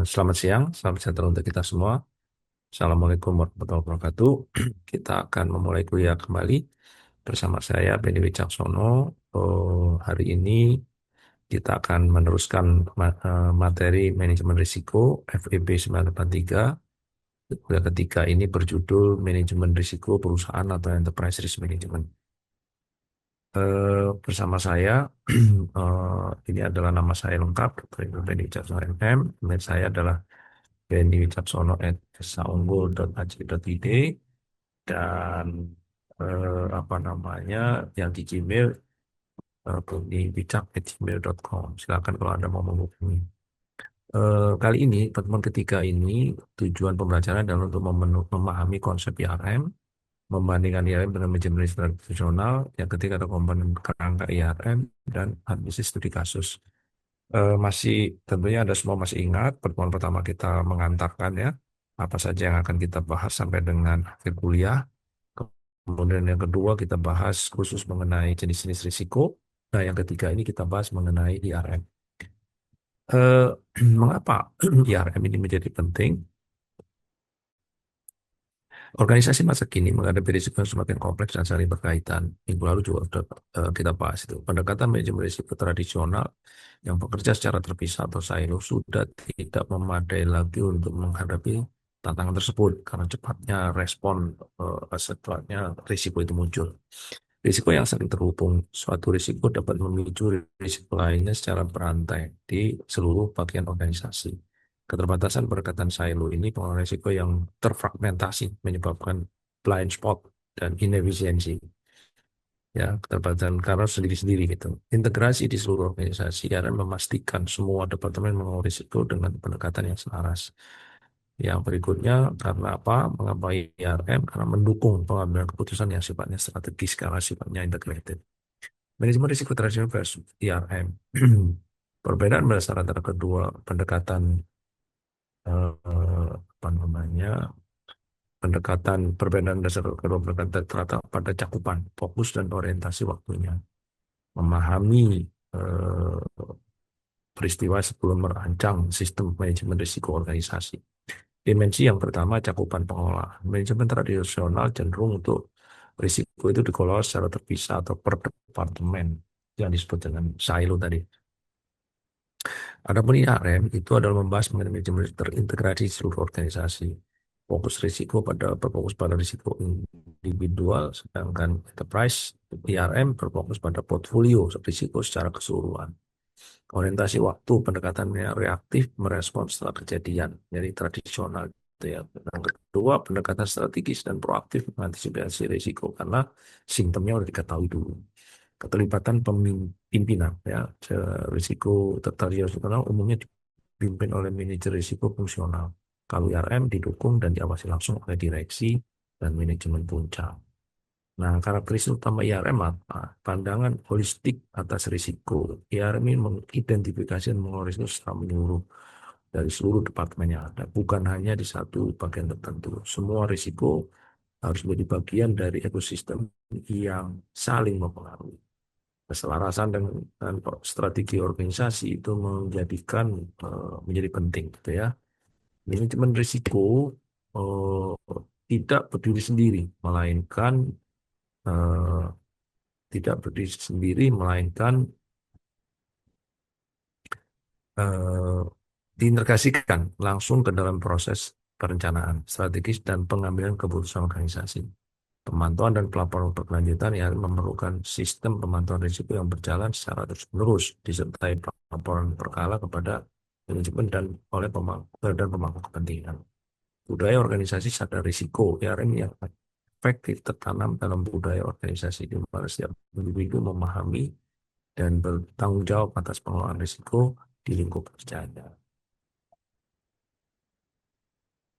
Selamat siang, selamat sejahtera untuk kita semua. Assalamualaikum warahmatullahi wabarakatuh. Kita akan memulai kuliah kembali bersama saya, Benny Wicaksono. Hari ini kita akan meneruskan materi manajemen risiko FEB 983. Kuliah ketiga ini berjudul Manajemen Risiko Perusahaan atau Enterprise Risk Management. Bersama saya, ini adalah nama saya lengkap, Dr. Benny Wicaksono MM. Email saya adalah benny.wicaksono@saunggul.ac.id dan apa namanya yang di Gmail benny.wicak@gmail.com. Silakan kalau Anda mau menghubungi. Kali ini pertemuan ketiga ini tujuan pembelajaran adalah untuk memahami konsep IRM, membandingkan IRM dengan manajemen institusional. Yang ketiga ada komponen kerangka IRM dan analisis studi kasus. Masih tentunya Anda semua masih ingat pertemuan pertama kita mengantarkan ya apa saja yang akan kita bahas sampai dengan akhir kuliah. Kemudian yang kedua kita bahas khusus mengenai jenis-jenis risiko. Nah, yang ketiga ini kita bahas mengenai IRM. Eh, Mengapa IRM ini menjadi penting? Organisasi masa kini menghadapi risiko yang semakin kompleks dan saling berkaitan. Minggu lalu juga sudah kita bahas itu. Pendekatan manajemen risiko tradisional yang bekerja secara terpisah atau silo sudah tidak memadai lagi untuk menghadapi tantangan tersebut karena cepatnya respon setelahnya risiko itu muncul. Risiko yang saling terhubung, suatu risiko dapat memicu risiko lainnya secara berantai di seluruh bagian organisasi. Keterbatasan pendekatan silo ini pengelolaan risiko yang terfragmentasi menyebabkan blind spot dan inefisiensi. Ya, keterbatasan karena sendiri-sendiri gitu. Integrasi di seluruh organisasi akan memastikan semua departemen mengelola risiko dengan pendekatan yang selaras. Yang berikutnya, karena apa? Mengapa IRM? Karena mendukung pengambilan keputusan yang sifatnya strategis karena sifatnya integrated. Manajemen risiko tradisional versus IRM. Perbedaan mendasar antara kedua pendekatan apa namanya perbedaan dasar kedua pendekatan terletak pada cakupan, fokus dan orientasi waktunya. Memahami eh, peristiwa sebelum merancang sistem manajemen risiko organisasi. Dimensi yang pertama cakupan pengelolaan. Manajemen tradisional cenderung untuk risiko itu dikelola secara terpisah atau per departemen yang disebut dengan silo tadi. Adapun IRM itu adalah membahas mengenai manajemen terintegrasi di seluruh organisasi. Berfokus pada risiko individual, sedangkan enterprise IRM berfokus pada portfolio risiko secara keseluruhan. Orientasi waktu pendekatannya reaktif merespons setelah kejadian, jadi tradisional gitu ya. Yang kedua pendekatan strategis dan proaktif mengantisipasi risiko karena simptomnya sudah diketahui dulu. Keterlibatan pimpinan ya, risiko tradisional umumnya dipimpin oleh manajer risiko fungsional. Kalau IRM didukung dan diawasi langsung oleh direksi dan manajemen puncak. Nah, karakteristik utama IRM apa? Pandangan holistik atas risiko. IRM ini mengidentifikasi dan mengelola risiko secara menyeluruh dari seluruh departemen yang ada, bukan hanya di satu bagian tertentu. Semua risiko harus menjadi bagian dari ekosistem yang saling mempengaruhi. Keselarasan dengan strategi organisasi itu menjadi penting, gitu ya. Manajemen risiko tidak berdiri sendiri, melainkan eh, tidak berdiri sendiri, melainkan eh, diintegrasikan langsung ke dalam proses perencanaan strategis dan pengambilan keputusan organisasi. Pemantauan dan pelaporan berkelanjutan yang memerlukan sistem pemantauan risiko yang berjalan secara terus-menerus, disertai pelaporan berkala kepada manajemen dan oleh pemangku kepentingan. Budaya organisasi sadar risiko, ini yang efektif tertanam dalam budaya organisasi di mana setiap individu memahami dan bertanggung jawab atas pengelolaan risiko di lingkup kerjanya.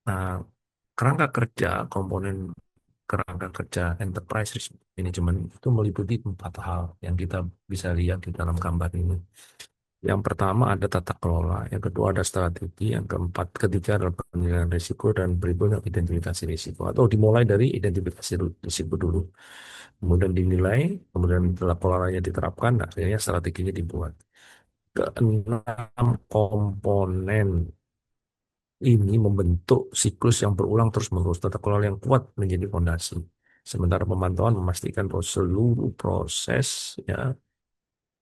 Nah, komponen kerangka kerja enterprise risk management itu meliputi 4 hal yang kita bisa lihat di dalam gambar ini. Yang pertama ada tata kelola, yang kedua ada strategi, yang ketiga adalah penilaian risiko, dan berikutnya identifikasi risiko. Atau dimulai dari identifikasi risiko dulu, kemudian dinilai, kemudian setelah polanya diterapkan, akhirnya strateginya dibuat. Keenam komponen ini membentuk siklus yang berulang terus-menerus. Tata kelola yang kuat menjadi fondasi. Sementara pemantauan memastikan bahwa seluruh proses ya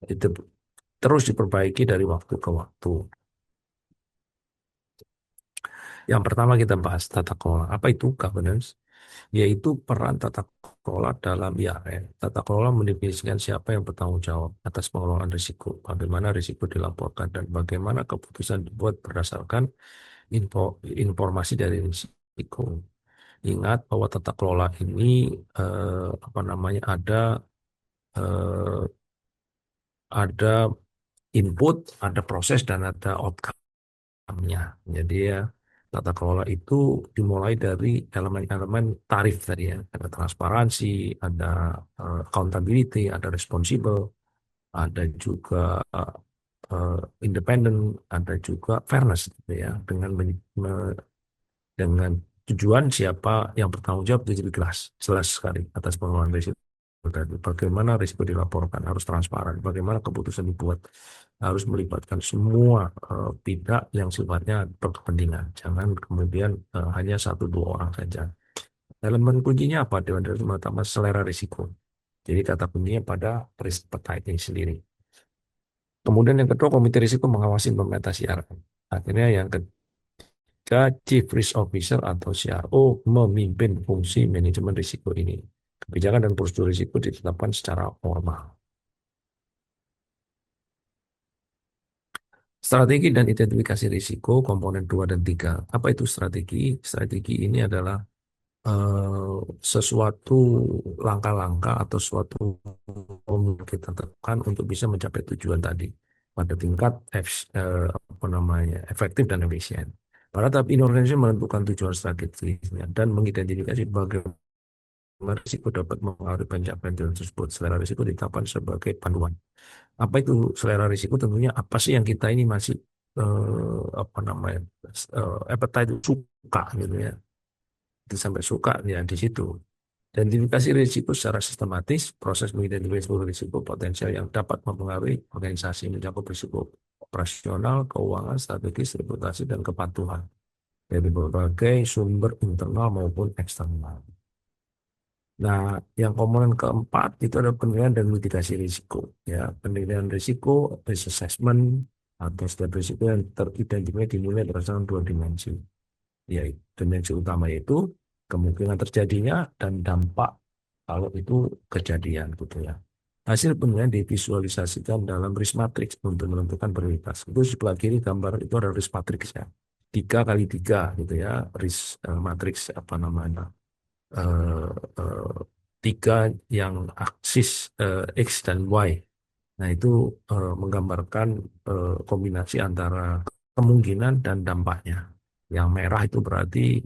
itu terus diperbaiki dari waktu ke waktu. Yang pertama kita bahas tata kelola. Apa itu governance? Yaitu peran tata kelola dalam IAM. Tata kelola mendefinisikan siapa yang bertanggung jawab atas pengelolaan risiko, bagaimana risiko dilaporkan, dan bagaimana keputusan dibuat berdasarkan informasi dari risiko. Ingat bahwa tata kelola ini apa namanya eh, ada input, ada proses, dan ada outcome-nya. Jadi ya tata kelola itu dimulai dari elemen-elemen tarif tadi ya. Ada transparansi, ada accountability, ada responsible, ada juga eh, independent, ada juga fairness gitu ya. Dengan tujuan siapa yang bertanggung jawab itu jadi jelas sekali atas pengelolaan risiko tadi. Bagaimana risiko dilaporkan harus transparan, bagaimana keputusan dibuat harus melibatkan semua pihak yang sifatnya berkepentingan. Jangan kemudian hanya satu dua orang saja. Elemen kuncinya apa? Dewan dari pertama selera risiko. Jadi kata kuncinya pada risk appetite ini sendiri. Kemudian yang kedua, komite risiko mengawasi implementasi RM. Akhirnya yang Chief Risk Officer atau CRO memimpin fungsi manajemen risiko ini. Kebijakan dan prosedur risiko ditetapkan secara formal. Strategi dan identifikasi risiko komponen 2 dan 3. Apa itu strategi? Strategi ini adalah sesuatu langkah-langkah atau suatu yang kita tetapkan untuk bisa mencapai tujuan tadi pada tingkat apa namanya efektif dan efisien. Para tahap ini organisasi menentukan tujuan strategisnya dan mengidentifikasi bagaimana risiko dapat mempengaruhi pencapaian tujuan tersebut. Selera risiko ditetapkan sebagai panduan. Apa itu selera risiko? Tentunya apa sih yang kita ini masih apa namanya appetite suka gitu ya. Itu sampai suka ya di situ. Identifikasi risiko secara sistematis, proses mengidentifikasi seluruh risiko potensial yang dapat mempengaruhi organisasi mencakup risiko operasional, keuangan, strategis, reputasi, dan kepatuhan dari berbagai sumber internal maupun eksternal. Nah, yang komponen keempat itu adalah penilaian dan mitigasi risiko. Ya, penilaian risiko, risk assessment, atau step risiko yang teridentifikasi dinilai berdasarkan dua dimensi. Yaitu dimensi utama yaitu kemungkinan terjadinya dan dampak kalau itu kejadian gitu ya. Hasil penilaian divisualisasikan dalam risk matrix untuk menentukan prioritas. Itu sebelah kiri gambar itu ada risk matrix ya. 3 kali 3 gitu ya, risk matrix apa namanya eh, eh, 3 yang aksis X dan Y. Nah, itu menggambarkan kombinasi antara kemungkinan dan dampaknya. Yang merah itu berarti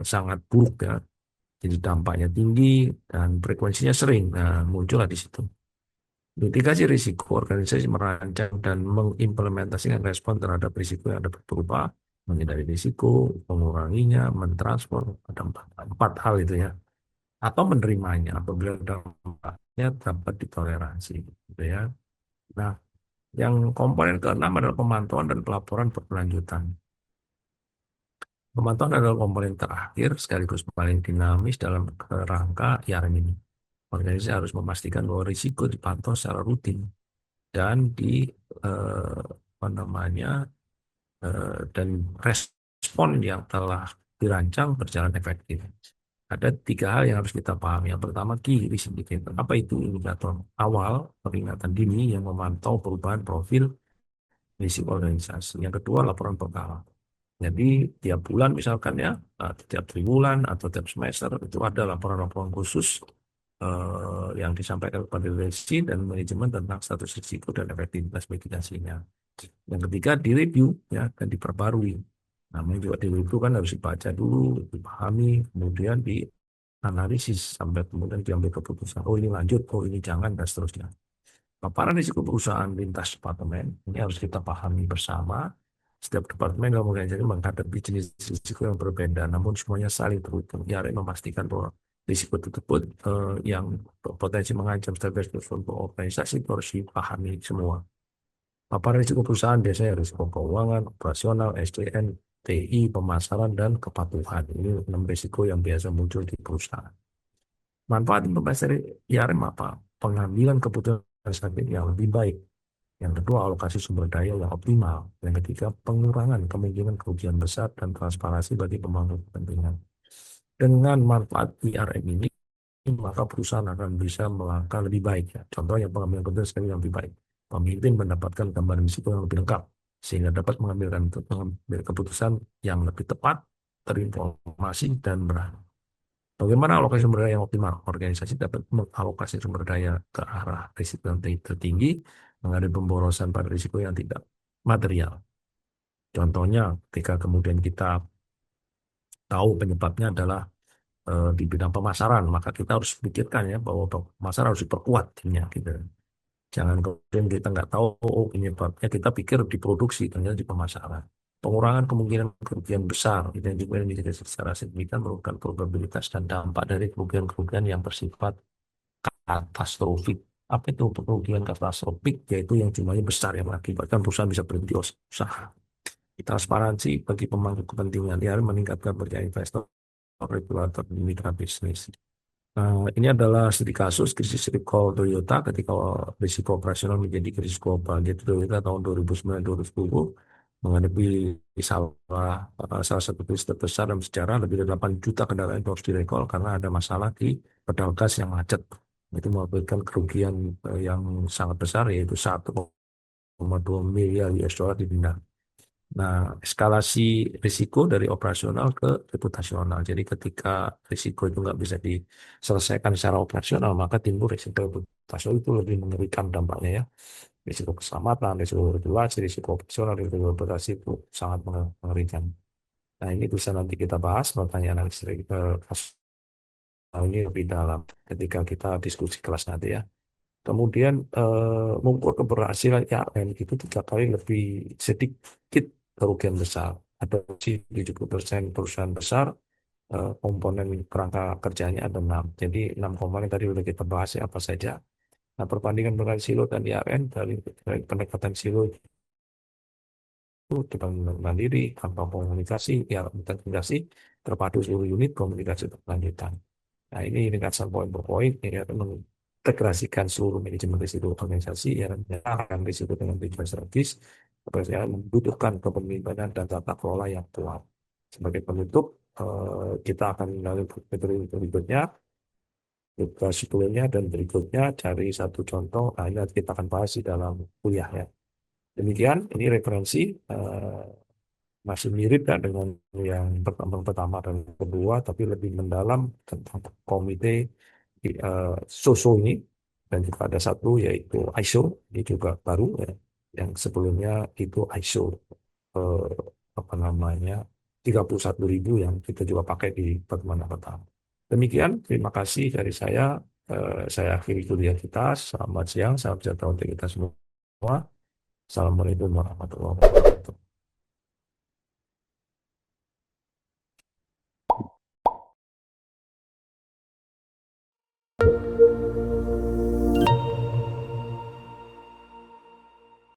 sangat buruk ya. Jadi dampaknya tinggi dan frekuensinya sering. Nah, muncullah di situ. Mitigasi risiko, organisasi merancang dan mengimplementasikan respon terhadap risiko yang dapat berubah, menghindari risiko, menguranginya, mentransfer, ada empat hal itu ya atau menerimanya apabila dampaknya dapat ditoleransi gitu ya. Nah, yang komponen keenam adalah pemantauan dan pelaporan berkelanjutan. Pemantauan adalah komponen terakhir sekaligus paling dinamis dalam kerangka IRM ini. Organisasi harus memastikan bahwa risiko dipantau secara rutin dan apa namanya dan respon yang telah dirancang berjalan efektif. Ada 3 hal yang harus kita pahami. Yang pertama, key risk indicator. Apa itu indikator awal peringatan dini yang memantau perubahan profil risiko organisasi. Yang kedua, laporan berkala. Jadi tiap bulan misalkan ya, tiap triwulan atau tiap semester itu ada laporan-laporan khusus yang disampaikan kepada direksi dan manajemen tentang status risiko dan efektivitas mitigasinya. Yang ketiga, direview ya dan diperbarui. Namanya juga direview kan harus dibaca dulu, dipahami, kemudian dianalisis sampai kemudian diambil keputusan. Oh ini lanjut, oh ini jangan dan seterusnya. Paparan risiko perusahaan lintas departemen ini harus kita pahami bersama. Setiap departemen dalam organisasi menghadapi jenis risiko yang berbeda, namun semuanya saling terhubung. Ya, memastikan bahwa risiko tersebut yang potensi mengancam stabilitas organisasi itu harus dipahami semua. Paparan risiko perusahaan biasanya risiko keuangan, operasional, SDN, TI, pemasaran, dan kepatuhan. Ini 6 risiko yang biasa muncul di perusahaan. Manfaat investasi IRM apa? Pengambilan keputusan strategis yang lebih baik. Yang kedua, alokasi sumber daya yang optimal. Yang ketiga, pengurangan kemungkinan kerugian besar dan transparansi bagi pemangku kepentingan. Dengan manfaat IRM ini, maka perusahaan akan bisa melangkah lebih baik. Ya. Contohnya pengambilan keputusan yang lebih baik. Pemimpin mendapatkan gambaran risiko yang lebih lengkap, sehingga dapat mengambil keputusan yang lebih tepat, terinformasi, dan berani. Bagaimana alokasi sumber daya yang optimal? Organisasi dapat mengalokasi sumber daya ke arah risiko yang tertinggi, menghadapi pemborosan pada risiko yang tidak material. Contohnya, ketika kemudian kita tahu penyebabnya adalah di bidang pemasaran, maka kita harus pikirkan ya bahwa pemasaran harus diperkuat timnya gitu. Jangan kemudian kita nggak tahu oh, penyebabnya, kita pikir di produksi, ternyata di pemasaran. Pengurangan kemungkinan kerugian besar, itu yang juga yang secara signifikan merupakan probabilitas dan dampak dari kerugian-kerugian yang bersifat katastrofik. Apa itu kerugian katastrofik? Yaitu yang jumlahnya besar yang mengakibatkan perusahaan bisa berhenti usaha. Transparansi bagi pemangku kepentingan yang meningkatkan percaya investor, regulator, dan mitra bisnis. Ini adalah studi kasus krisis recall Toyota ketika risiko operasional menjadi krisis global. Jadi Toyota tahun 2009-2010 menghadapi salah satu krisis terbesar dalam sejarah, lebih dari 8 juta kendaraan yang harus direcall karena ada masalah di pedal gas yang macet. Itu mengakibatkan kerugian yang sangat besar, yaitu 1,2 miliar US dollar di dunia. Nah, eskalasi risiko dari operasional ke reputasional. Jadi ketika risiko itu nggak bisa diselesaikan secara operasional, maka timbul risiko reputasional, itu lebih mengerikan dampaknya ya. Risiko keselamatan, risiko regulasi, risiko operasional, risiko reputasi itu sangat mengerikan. Nah, ini bisa nanti kita bahas, pertanyaan analisis kasus ini lebih dalam ketika kita diskusi kelas nanti ya. Kemudian mengukur keberhasilan IAM itu 3 kali lebih sedikit kerugian besar. Ada 70% perusahaan besar, komponen kerangka kerjanya ada 6. Jadi 6 komponen tadi sudah kita bahas ya apa saja. Nah, perbandingan dengan silo dan IAM dari pendekatan silo itu kita mandiri, tanpa komunikasi, IAM integrasi, terpadu seluruh unit komunikasi berkelanjutan. Nah, ini ringkasan poin per poin, ini akan mengintegrasikan seluruh manajemen risiko organisasi yang menyerahkan risiko dengan tujuan strategis, yang membutuhkan kepemimpinan dan tata kelola yang kuat. Sebagai penutup, kita akan melalui metode berikutnya, sebelumnya dan berikutnya cari satu contoh. Nah, ini kita akan bahas di dalam kuliah ya. Demikian, ini referensi. Masih mirip ya dengan yang pertama dan kedua, tapi lebih mendalam tentang komite SOSO ini. Dan juga ada satu yaitu ISO, ini juga baru ya. Yang sebelumnya itu ISO eh, apa namanya 31.000 yang kita juga pakai di pertemuan pertama. Demikian, terima kasih dari saya. Saya akhiri kuliah kita. Selamat siang, salam sejahtera untuk kita semua. Assalamualaikum warahmatullahi wabarakatuh.